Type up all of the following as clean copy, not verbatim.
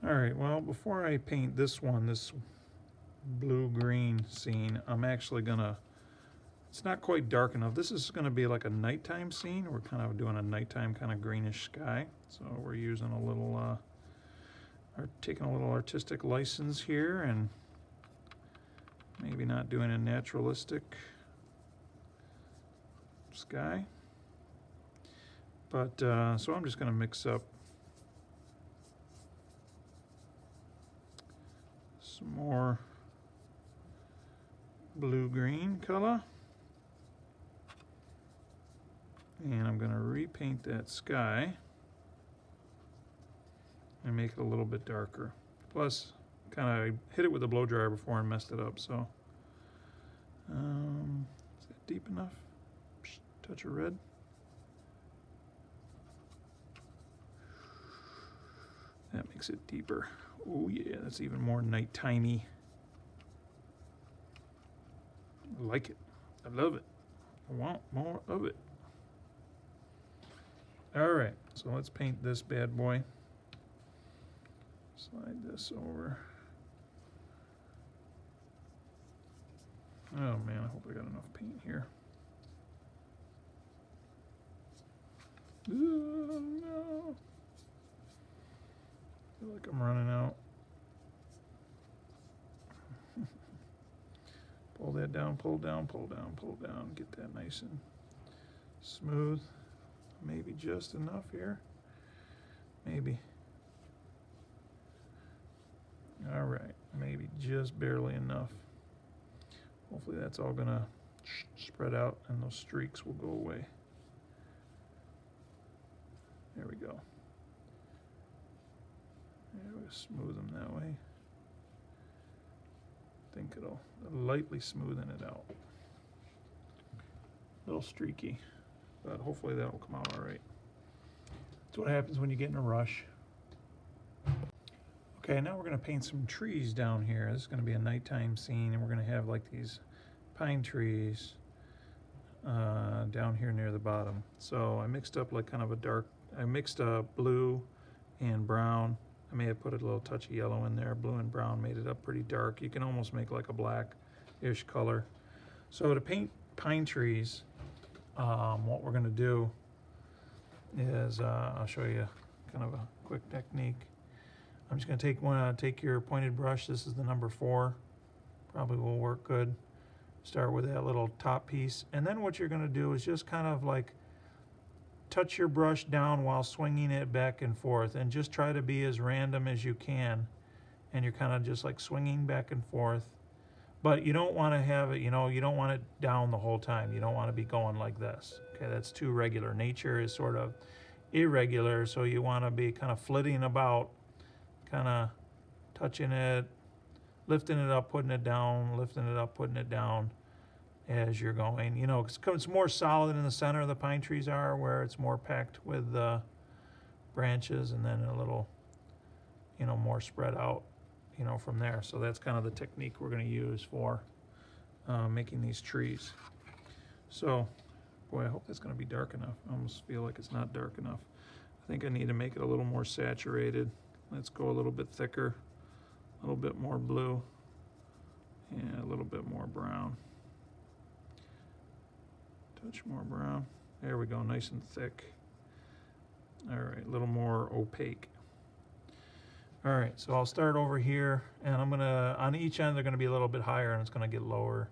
Alright, well, before I paint this one, this blue-green scene, I'm actually gonna, it's not quite dark enough. This is gonna be like a nighttime scene. We're kind of doing a nighttime kind of greenish sky. So we're using a little, taking a little artistic license here and maybe not doing a naturalistic sky. But, so I'm just gonna mix up some more blue-green color. And I'm gonna repaint that sky and make it a little bit darker. Plus, kind of hit it with a blow dryer before and messed it up, so. Is that deep enough? Touch of red. That makes it deeper. Oh yeah, that's even more nightimey. I like it. I love it. I want more of it. All right, so let's paint this bad boy. Slide this over. Oh man, I hope I got enough paint here. Oh no. I feel like I'm running out. Pull that down, pull down, pull down, pull down. Get that nice and smooth. Maybe just enough here. Maybe. All right, maybe just barely enough. Hopefully that's all gonna spread out and those streaks will go away. There we go. Yeah, we'll smooth them that way. I think it'll lightly smoothen it out. A little streaky, but hopefully that'll come out all right. That's what happens when you get in a rush. Okay, now we're gonna paint some trees down here. This is gonna be a nighttime scene, and we're gonna have like these pine trees down here near the bottom. So I mixed up like kind of a dark, I mixed blue and brown. I may have put a little touch of yellow in there. Blue and brown made it up pretty dark. You can almost make like a black-ish color. So to paint pine trees, what we're gonna do is, I'll show you kind of a quick technique. I'm just gonna take your pointed brush. This is the number 4. Probably will work good. Start with that little top piece. And then what you're gonna do is just kind of like touch your brush down while swinging it back and forth, and just try to be as random as you can. And you're kind of just like swinging back and forth. But you don't want to have it, you don't want it down the whole time. You don't want to be going like this. Okay, that's too regular. Nature is sort of irregular, so you want to be kind of flitting about, kind of touching it, lifting it up, putting it down, lifting it up, putting it down as you're going. It's more solid in the center of the pine trees are, where it's more packed with branches, and then a little, more spread out, from there. So that's kind of the technique we're going to use for making these trees. So, boy, I hope that's going to be dark enough. I almost feel like it's not dark enough. I think I need to make it a little more saturated. Let's go a little bit thicker, a little bit more blue, and a little bit more brown. Touch more brown. There we go, nice and thick. All right, a little more opaque. All right, so I'll start over here, and I'm gonna, on each end, they're gonna be a little bit higher, and it's gonna get lower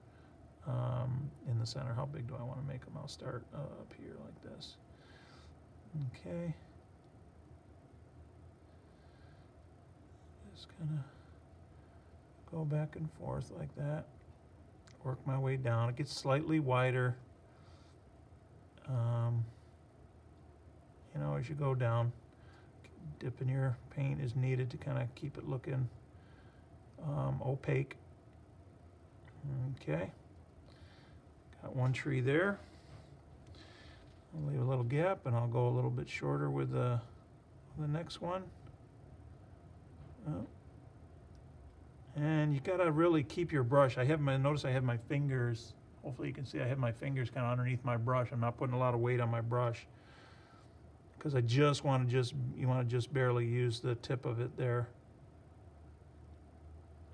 in the center. How big do I wanna make them? I'll start up here like this. Okay. Just kinda go back and forth like that. Work my way down. It gets slightly wider. As you go down, dipping your paint is needed to kind of keep it looking opaque. Okay, got one tree there. I'll leave a little gap, and I'll go a little bit shorter with the next one. And you gotta really keep your brush. Notice I have my fingers. Hopefully you can see I have my fingers kind of underneath my brush. I'm not putting a lot of weight on my brush, because you want to just barely use the tip of it there.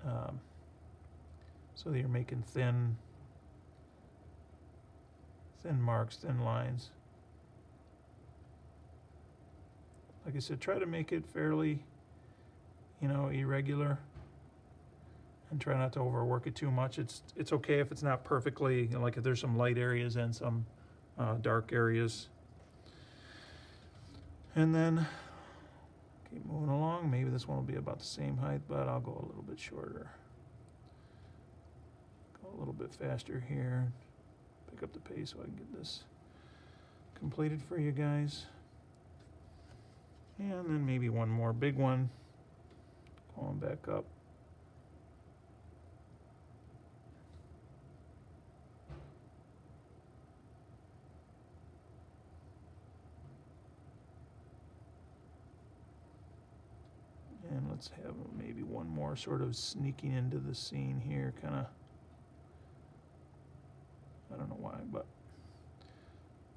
so that you're making thin marks, thin lines. Like I said, try to make it fairly, irregular, and try not to overwork it too much. It's okay if it's not perfectly, like if there's some light areas and some dark areas. And then keep moving along. Maybe this one will be about the same height, but I'll go a little bit shorter. Go a little bit faster here. Pick up the pace so I can get this completed for you guys. And then maybe one more big one. Going back up. And let's have maybe one more sort of sneaking into the scene here, kind of. I don't know why, but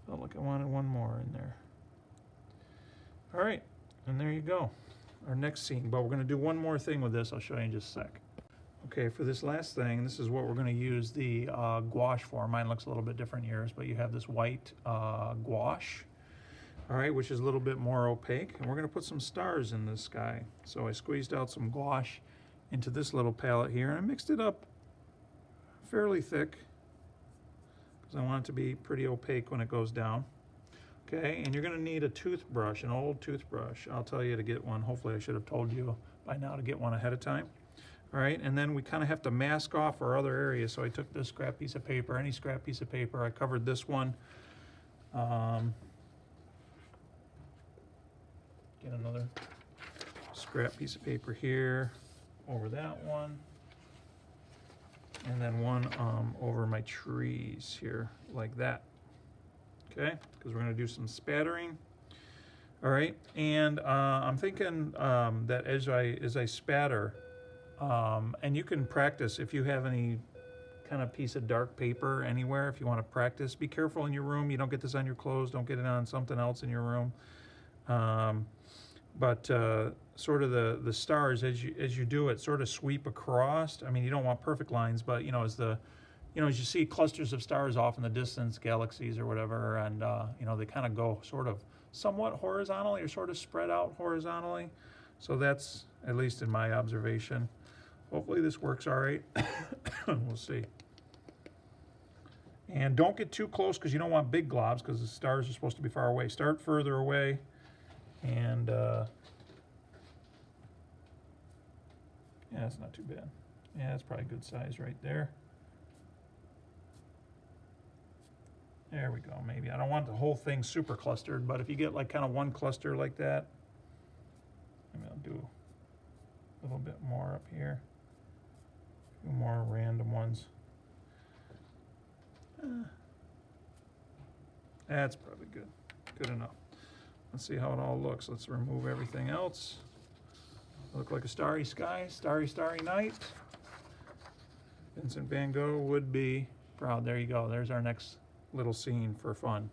felt like I wanted one more in there. All right, and there you go, our next scene. But we're going to do one more thing with this. I'll show you in just a sec. Okay, for this last thing, this is what we're going to use the gouache for. Mine looks a little bit different yours, but you have this white gouache. All right, which is a little bit more opaque, and we're going to put some stars in the sky. So I squeezed out some gouache into this little palette here, and I mixed it up fairly thick because I want it to be pretty opaque when it goes down. Okay, and you're going to need a toothbrush, an old toothbrush. I'll tell you to get one. Hopefully I should have told you by now to get one ahead of time. All right, and then we kind of have to mask off our other areas. So I took this scrap piece of paper, any scrap piece of paper. I covered this one. Get another scrap piece of paper here over that one, and then one over my trees here, like that. Okay, because we're going to do some spattering. All right, and I'm thinking that as I spatter, and you can practice if you have any kind of piece of dark paper anywhere. If you want to practice, be careful in your room. You don't get this on your clothes. Don't get it on something else in your room. But sort of the stars, as you do it, sort of sweep across. I mean, you don't want perfect lines, but as you see clusters of stars off in the distance, galaxies or whatever, and they kind of go sort of somewhat horizontally or sort of spread out horizontally. So that's, at least in my observation. Hopefully this works all right. We'll see. And don't get too close because you don't want big globs because the stars are supposed to be far away. Start further away. And yeah, that's not too bad. Yeah, that's probably a good size right there. There we go, maybe. I don't want the whole thing super clustered, but if you get like kind of one cluster like that, maybe I'll do a little bit more up here. A few more random ones. That's probably good. Good enough. Let's see how it all looks. Let's remove everything else. Look like a starry sky, starry night. Vincent van Gogh would be proud. There you go. There's our next little scene for fun.